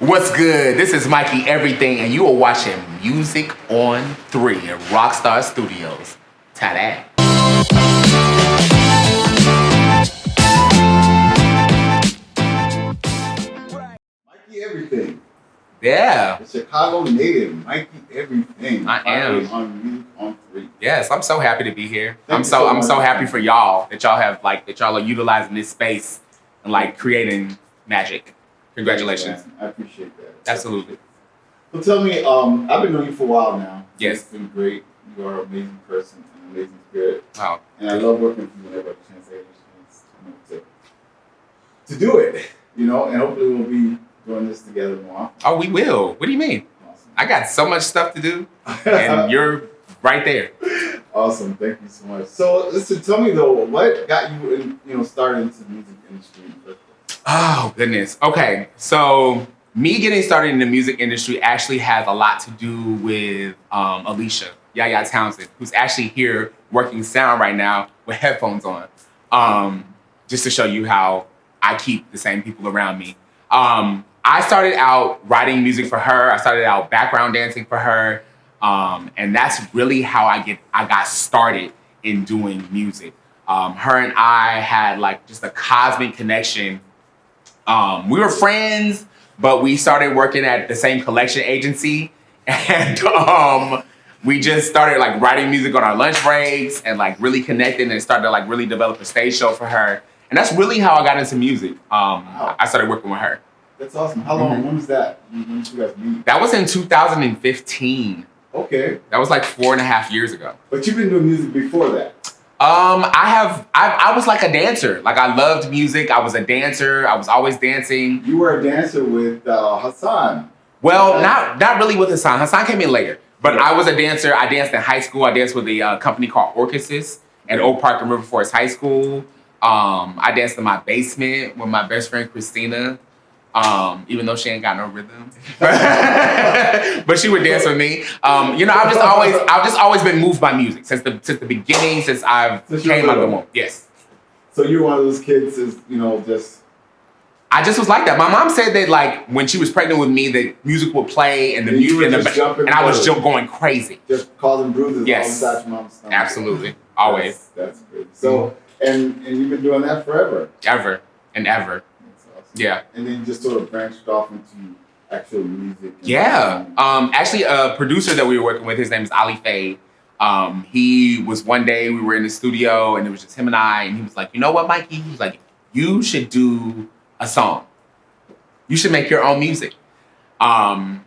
What's good? This is Mikey Everything, and you are watching Music on 3 in Rockstar Studios. Ta-da. Mikey Everything. Yeah. The Chicago native, Mikey Everything. I am. On Music on 3. Yes, I'm so happy to be here. I'm Thank you so much. happy for y'all that y'all are utilizing this space and creating magic. Congratulations. Thank you, man. I appreciate that. Absolutely. So tell me, I've been knowing you for a while now. Yes. It's been great. You are an amazing person, an amazing spirit. Oh. And I love working with you whenever I have a chance to do it, and hopefully we'll be doing this together more often. Oh, we will. What do you mean? Awesome. I got so much stuff to do, and you're right there. Awesome. Thank you so much. So listen, tell me though, what got you started into the music industry in the first place? Oh, goodness. Okay. So me getting started in the music industry actually has a lot to do with Alicia, Townsend, who's actually here working sound right now with headphones on. Just to show you how I keep the same people around me. I started out writing music for her. I started out background dancing for her. And that's really how I got started in doing music. Her and I had just a cosmic connection. We were friends, but we started working at the same collection agency, and we just started writing music on our lunch breaks and really connecting and started to really develop a stage show for her. And that's really how I got into music. Wow. I started working with her. That's awesome. How long? When was that? When did you guys meet? That was in 2015. Okay. That was 4.5 years ago. But you've been doing music before that. I was like a dancer. I loved music. I was a dancer. I was always dancing. You were a dancer with Hassan. Well, not really with Hassan. Hassan came in later. But I was a dancer. I danced in high school. I danced with a company called Orchesis at Oak Park and River Forest High School. I danced in my basement with my best friend Christina. Even though she ain't got no rhythm, but she would dance with me. I've just always been moved by music since the beginning, since I've came out of the womb. Yes. So you're one of those kids, I just was like that. My mom said that when she was pregnant with me, that music would play and the music and I was just going crazy. Just causing bruises yes. all inside your mom's stomach. Absolutely. Always. That's good. So and you've been doing that forever. Ever and ever. Yeah. And then you just sort of branched off into actual music. Yeah. Actually, a producer that we were working with, his name is Ali Faye. He was one day, we were in the studio and it was just him and I, and he was like, you know what, Mikey? He was like, you should do a song. You should make your own music. And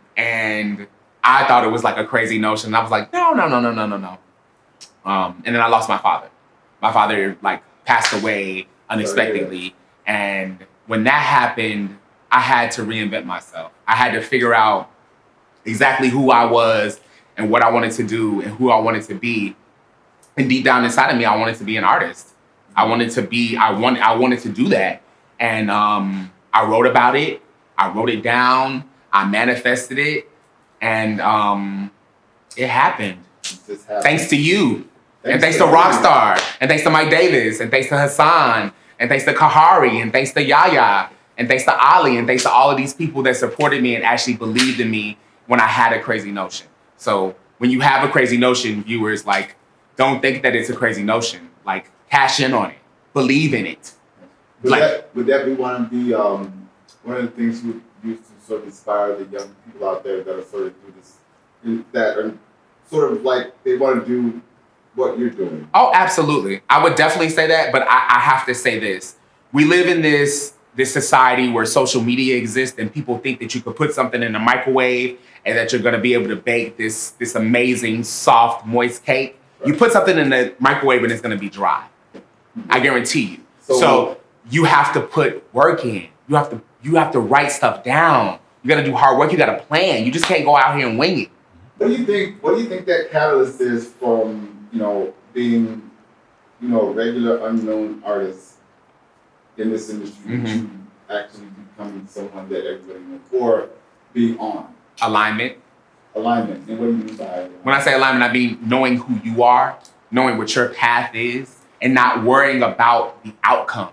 I thought it was a crazy notion. I was like, no. And then I lost my father. My father passed away unexpectedly. And when that happened, I had to reinvent myself. I had to figure out exactly who I was and what I wanted to do and who I wanted to be. And deep down inside of me, I wanted to be an artist. I wanted to do that. And I wrote about it. I wrote it down. I manifested it. And it happened. Thanks to you. And thanks to Rockstar. And thanks to Mike Davis. And thanks to Hassan. And thanks to Kahari, and thanks to Yaya, and thanks to Ali, and thanks to all of these people that supported me and actually believed in me when I had a crazy notion. So when you have a crazy notion, viewers, don't think that it's a crazy notion. Cash in on it. Believe in it. Would that be one of the things you use to sort of inspire the young people out there that are sort of do this, that are sort of they want to do what you're doing? Oh, absolutely. I would definitely say that, but I have to say this. We live in this society where social media exists and people think that you could put something in a microwave and that you're going to be able to bake this amazing, soft, moist cake. Right. You put something in the microwave and it's going to be dry. I guarantee you. So you have to put work in. You have to write stuff down. You got to do hard work. You got to plan. You just can't go out here and wing it. What do you think that catalyst is from being, a regular unknown artist in this industry to actually becoming someone that everybody knows, or being on? Alignment. Alignment. And what do you mean by alignment? When I say alignment, I mean knowing who you are, knowing what your path is, and not worrying about the outcome.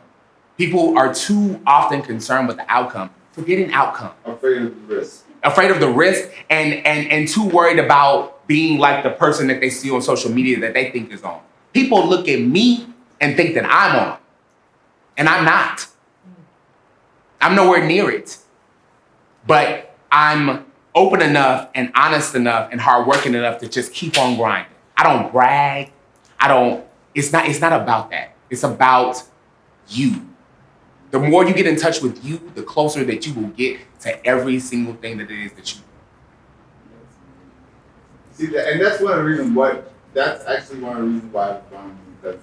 People are too often concerned with the outcome. forgetting outcome. Afraid of the risk. Afraid of the risk and too worried about being like the person that they see on social media that they think is on. People look at me and think that I'm on. And I'm not. I'm nowhere near it. But I'm open enough and honest enough and hardworking enough to just keep on grinding. I don't brag. It's not about that. It's about you. The more you get in touch with you, the closer that you will get to every single thing that it is that you do. See, and that's one of the reasons that's actually one of the reasons why I found you, because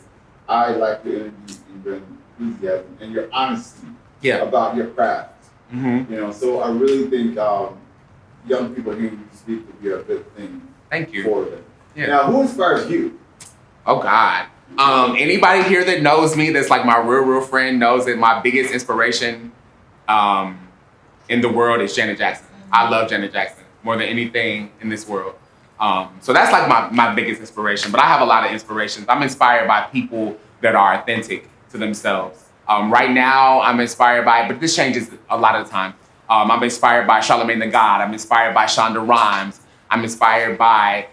I like your energy and your enthusiasm and your honesty about your craft. Mm-hmm. You know, so I really think young people hearing you speak would be a good thing. Thank you. For them. Yeah. Now, who inspires you? Oh God. Anybody here that knows me, that's like my real friend, knows that my biggest inspiration in the world is Janet Jackson. I love Janet Jackson more than anything in this world. So that's like my biggest inspiration. But I have a lot of inspirations. I'm inspired by people that are authentic to themselves. Right now, I'm inspired by, but this changes a lot of the time. I'm inspired by Charlamagne the God. I'm inspired by Shonda Rhimes. I'm inspired by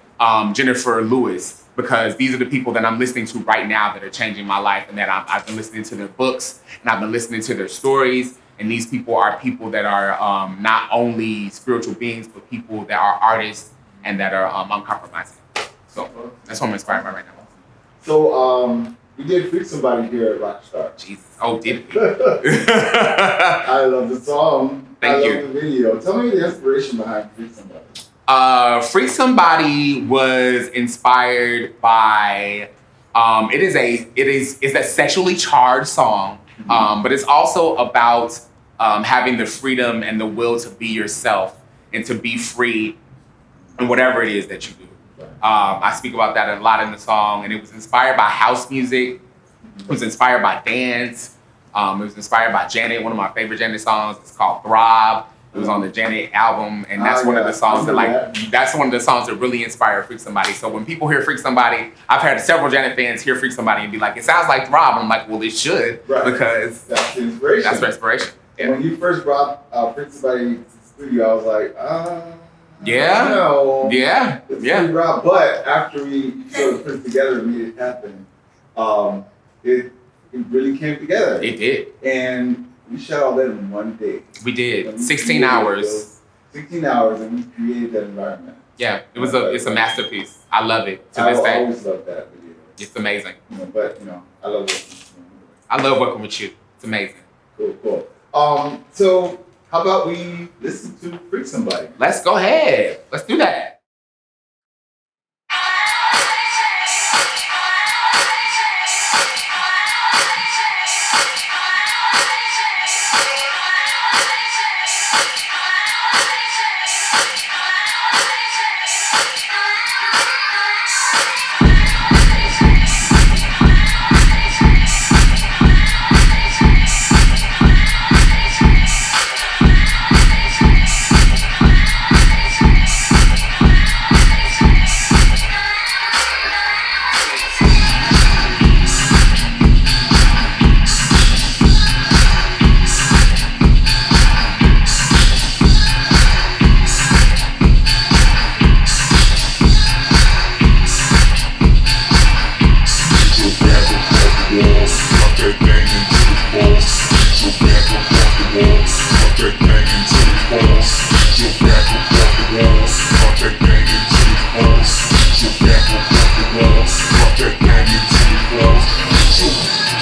Jennifer Lewis, because these are the people that I'm listening to right now that are changing my life, and that I've been listening to their books and I've been listening to their stories. And these people are people that are not only spiritual beings, but people that are artists and that are uncompromising. So that's what I'm inspired by right now. So you did Freak Somebody here at Rockstar. Jesus. Oh, did it? I love the song. Thank you. I love the video. Tell me the inspiration behind Freak Somebody. Freak Somebody was inspired by it's a sexually charged song, but it's also about having the freedom and the will to be yourself and to be free in whatever it is that you do. I speak about that a lot in the song, and it was inspired by house music. It was inspired by dance. It was inspired by Janet. One of my favorite Janet songs is called Throb. It was on the Janet album, and that's one of the songs that's one of the songs that really inspired Freak Somebody. So when people hear Freak Somebody, I've had several Janet fans hear Freak Somebody and be like, it sounds like Throb. And I'm like, well, it should, because that's the inspiration. That's the inspiration. Yeah. When you first brought Freak Somebody to the studio, I was like, yeah, no. Yeah, it's yeah. pretty raw. But after we sort of put it together and made it happen, it really came together. It did. And we shot all that in one day. We did. 16 hours. 16 hours, and we created that environment. Yeah, it's a masterpiece. I love it to this day. I always love that video. It's amazing. But I love it. I love working with you. It's amazing. Cool. So how about we listen to Freak Somebody? Let's go ahead. Let's do that.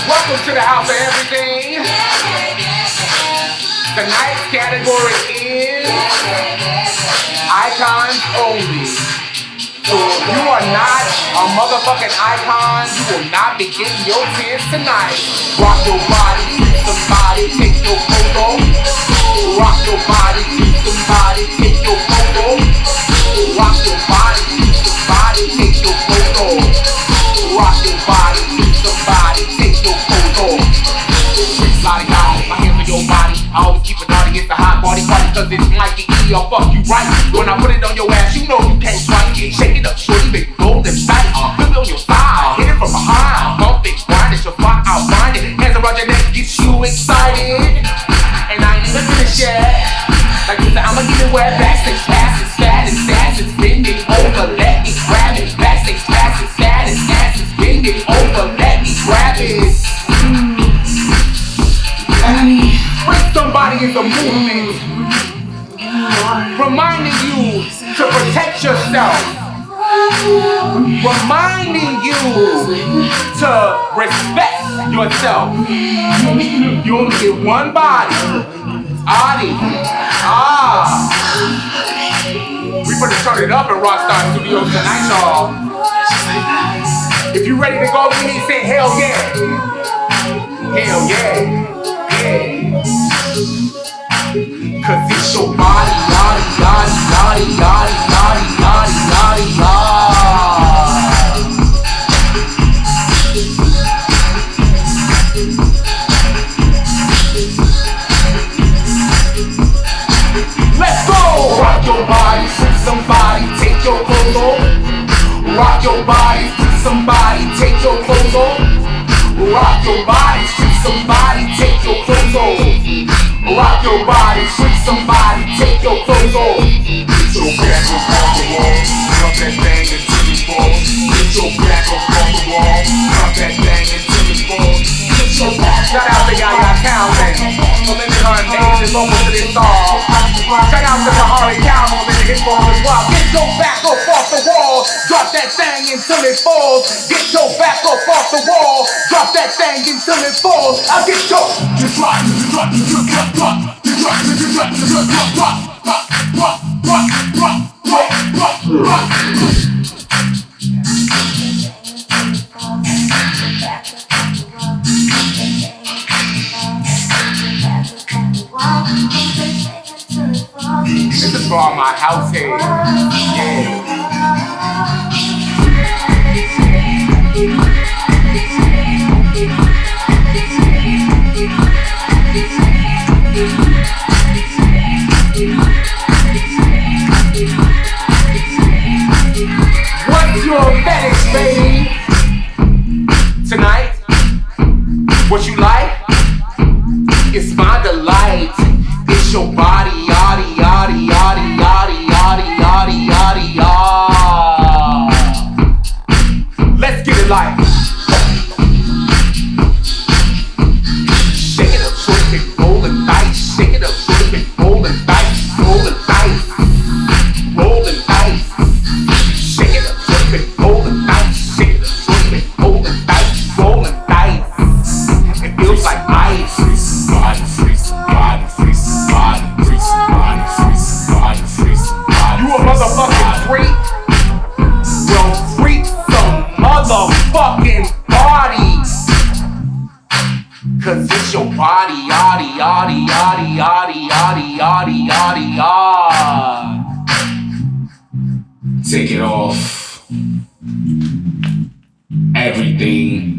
Welcome to the house of everything. Tonight's category is icons only. So if you are not a motherfucking icon, you will not be getting your chance tonight. Rock your body, treat somebody, take your photo. Rock your body, treat somebody, take your photo. Rock your body, treat somebody, take your photo. Rock your body, treat somebody, take your photo. Lottie, my hands on your body. I always keep an eye against the hot body party, cause it's Mikey E, I'll fuck you right. When I put it on your ass, you know you can't fight. Shake it up, shorty, big golden sight. Flip it on your side, hit it from behind. Bump it, grind it, your spot, I'll find it. Hands around your neck, gets you excited. And I ain't even finished fast, yeah. Like you said, I'ma give it where backstage pass is fat and fast and bend it over, let me grab it. Backstage pass is fat and fast and bend it over, let me grab it. Break somebody is a movement, reminding you to protect yourself, reminding you to respect yourself. You only get one body. Adi. We finna start it up in Rockstar Studios tonight, y'all. If you ready to go, you need to say hell yeah. Hell yeah. Yeah. Cause it's your body, yadi, yadi, yadi, yadi, yadi, yadi, yadi, yadi. Let's go! Rock your body, freak somebody, take your clothes off. Rock your body, freak somebody, take your clothes off. Rock your body, freak somebody, take your clothes off. Rock your body, freak somebody, take your clothes off. Get your back up off the wall, drop that thing until it falls. Get your back up off the wall, drop that thing until it falls. Get your back. Shout out to Yaya Townsend, for lending her amazing vocals to this song. Shout out to Tahari Cow, for lending his vocals as well. Get your back up off the wall, drop that thing until it falls. Get your back up off the wall, drop that thing until it falls. I'll get your. This is for all my house heads. Yeah. What's your fetish, baby? Tonight, what you like? It's my delight. It's your body, yadi, yadi, yadi, yadi, yadi, yadi, yadi, yadi. Let's get it like. Shake it up, short it, roll the dice. Shake it up, short it, roll the dice, roll the dice, roll the dice. Shake it up, short it, roll the dice. Shake it up, short it, roll the dice, roll the dice. It feels like ice. Body freeze, body freeze, body freeze, body freeze, body freeze. You a motherfucking freak? Well, freak some motherfucking body. Cause it's your body, yadi, yadi, yadi, yadi, yadi, yadi, yadi, yadi. Take it off. Everything.